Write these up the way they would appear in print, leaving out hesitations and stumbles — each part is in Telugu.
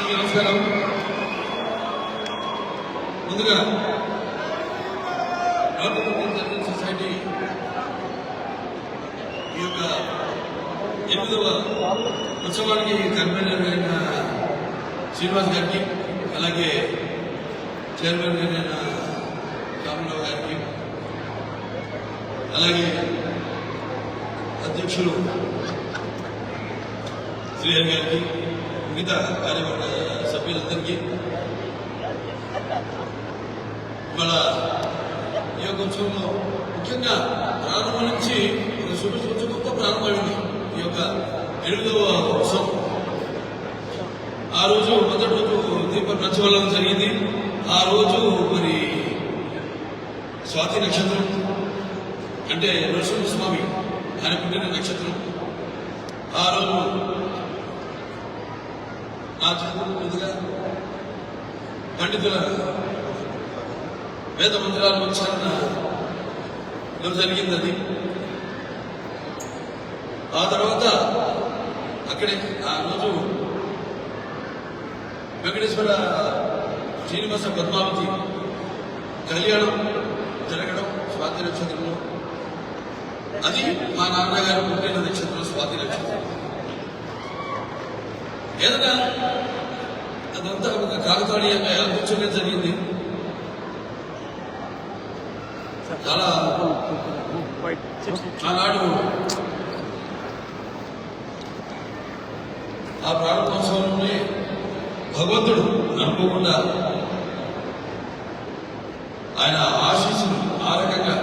అందరికీ నమస్కారం. ముందుగా నార్త్ ఇండియన్ జర్నల్ సొసైటీ ఈ యొక్క 8వ ఉత్సవానికి కన్వీనర్ అయిన శ్రీనివాస్ గారికి, అలాగే చైర్మన్ అయిన రామరావు గారికి, అలాగే అధ్యక్షులు శ్రీహరి గారికి, మిగతా కార్యవర్గ సభ్యులందరికీ ఇవాళ ఈ యొక్క ఉత్సవంలో ముఖ్యంగా ప్రారంభం నుంచి ఒక శుభ ప్రారంభమైంది. ఈ యొక్క 8వ ఉత్సవం ఆ రోజు మొదటి రోజు దీప ప్రజ్వలనం జరిగింది. ఆ రోజు మరి స్వాతి నక్షత్రం అంటే నరసింహస్వామి ఆయన పుట్టిన నక్షత్రం. ఆ రోజు నా చదువు మీదుగా పండితుల వేద మందిరాలు ఉచ్చారణ జరిగింది. అది ఆ తర్వాత అక్కడే ఆ రోజు వెంకటేశ్వర శ్రీనివాస పద్మావతి కళ్యాణం జరగడం స్వాతి నక్షత్రంలో. అది మా నాన్నగారు పుట్టిన నక్షత్రం స్వాతి నక్షత్రం. ఏదైనా అదంతా ఒక కాకతాళీయంగా యాదృచ్ఛంగా జరిగింది. చాలా ఆనాడు ఆ ప్రారంభోత్సవంలోనే భగవంతుడు అనుకోకుండా ఆయన ఆశీస్సులు ఆ రకంగా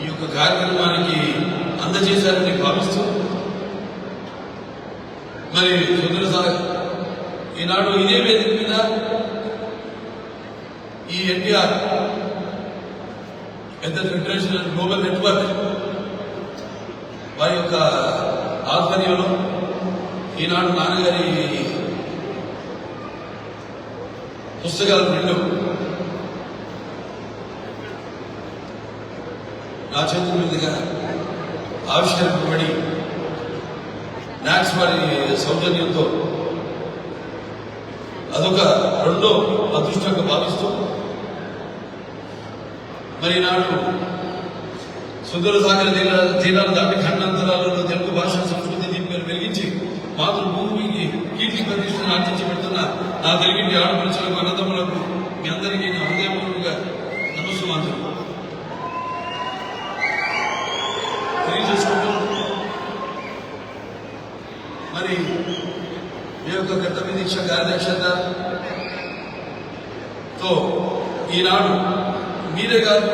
ఈ యొక్క కార్యక్రమానికి అందజేశారని భావిస్తూ మరి సుందరసాగర్ ఈనాడు ఇదే వేదిక మీద ఈ ఎన్టీఆర్ ఇంటర్నేషనల్ గ్లోబల్ నెట్వర్క్ వారి యొక్క ఆధ్వర్యంలో ఈనాడు నాన్నగారి పుస్తకాలు 2 నా చేతుల మీదుగా ఆవిష్కరింపబడి నాక్స్ వారి సౌజన్యంతో అదొక 2వ అదృష్టంగా భావిస్తూ మరి నాడు సుందరసాగర తీరాలు దాటి ఖండాంతరాలలో తెలుగు భాష సంస్కృతి దీపాలు వెలిగించి మాతృభూమికి కీర్తి ప్రతిష్టను ఆర్జించి పెడుతున్న నా తెలుగింటి ఆడపడుచులకు అన్నదమ్ములకు మీ అందరికీ నా హృదయపూర్వకంగా నమస్సుమాంజలు తెలియజేసుకుంటూ మరి మీ యొక్క కర్తవ్య దీక్ష కార్యదక్షతతో ఈనాడు మీరే కాదు,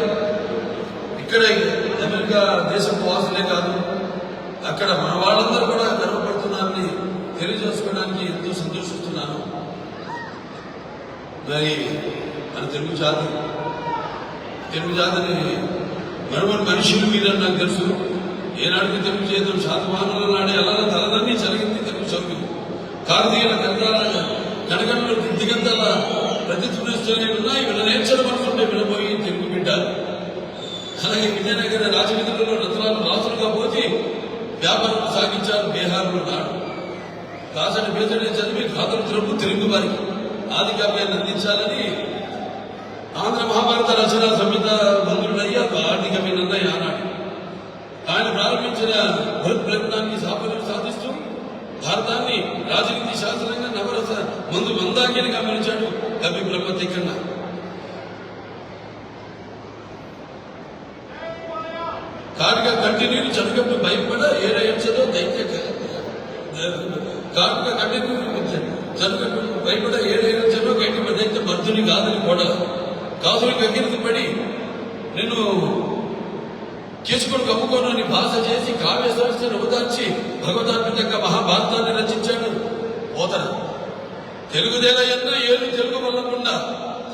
ఇక్కడ అమెరికా దేశపు వాసులే కాదు, అక్కడ మన వాళ్ళందరూ కూడా గర్వపడుతున్నారని తెలియజేసుకోవడానికి ఎంతో సంతోషిస్తున్నాను. మరి మన తెలుగు జాతిని మరొకటి మనుషులు మీద నాకు తెలుసు. ఏనాడికి తెలుగు చేతులు శాతవాహనుల నాడే ఎలా తలదన్నీ జరిగింది తెలుగు చదువు. కాకతీయుల కనగంలో దిగంతల ప్రతిధ్వనిస్తూనే ఉన్నాయి. వీళ్ళ నేర్చడం అనుకుంటే వినబోయి తెలుగు బిడ్డ. అలాగే విజయనగర రాజవీధులలో రత్నాలు రాసులుగా పోచి వ్యాపారం సాగించారు బీహార్లో నాడు. కాసటి బేతడి చదివి ఖాతరు తిరుపు తెలుగు వారికి ఆది కావ్యాన్ని అందించాలని ఆంధ్ర మహాభారత రచన సంహిత మంత్రులయ్యా ఆర్థిక నిర్ణయం ఆనాడు ఆయన ప్రారంభించిన బృహత్ ప్రయత్నాన్ని సాఫల్యం సాధిస్తూ భారతాన్ని రాజనీతి శాస్త్రంగా నవరస మందాకిని గమనించాడు కవి బ్రహ్మతి కన్నా. కారుక కంటిన్యూ చదువుకు భయపడ ఏడయించదో దైత్య కారుక కంటిన్యూ చదువుకు భయపడ ఏడయించదో గట్టి దైత్య బద్ధుని కాదని కూడా కాసులకు ఎగిరిది పడి నిన్ను చేసుకొని కమ్ముకోనని భాష చేసి కావ్య సరస్సును ఉదార్చి భగవతాత్మకంగా మహాభారతాన్ని రచించాడు పోతన. తెలుగుదేల ఎన్న ఏళ్ళు తెలుగు వల్లకుండా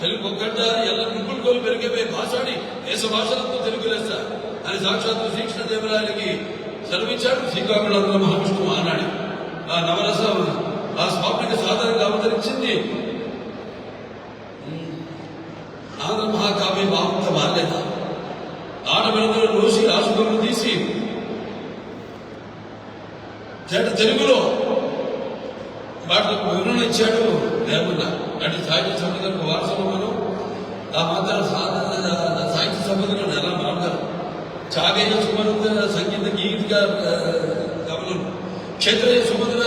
తెలుగు ఒక్కడారి ఎల్ల నిపుణులు పెరిగిపోయి భాషాడి దేశ భాషలతో తెలుగు లెస్స అని సాక్షాత్తు శ్రీకృష్ణదేవరాయలకి సెలవిచ్చాడు. శ్రీకాకుళంలో మహావిష్ణువు ఆనాడు ఆ నవరస ఆ స్వామికి సాధారణంగా అవతరించింది. ఆంధ్ర మహాకావ్య భావంతో మారలేదా? ఆడబిడ్డలు రోజు రాసుకొని తీసి తెలుగులో వాటికి వివరణ ఇచ్చాడు వేమన్న. అంటే సాహిత్య సంపదకు వారసులు మనం. ఆ మాత్రం సాహిత్య సంపదలో ఎలా మాట్లాడు చాగైన సుమరుగా సంగీత గీతిగా కమలం క్షేత్రయ సుమధుర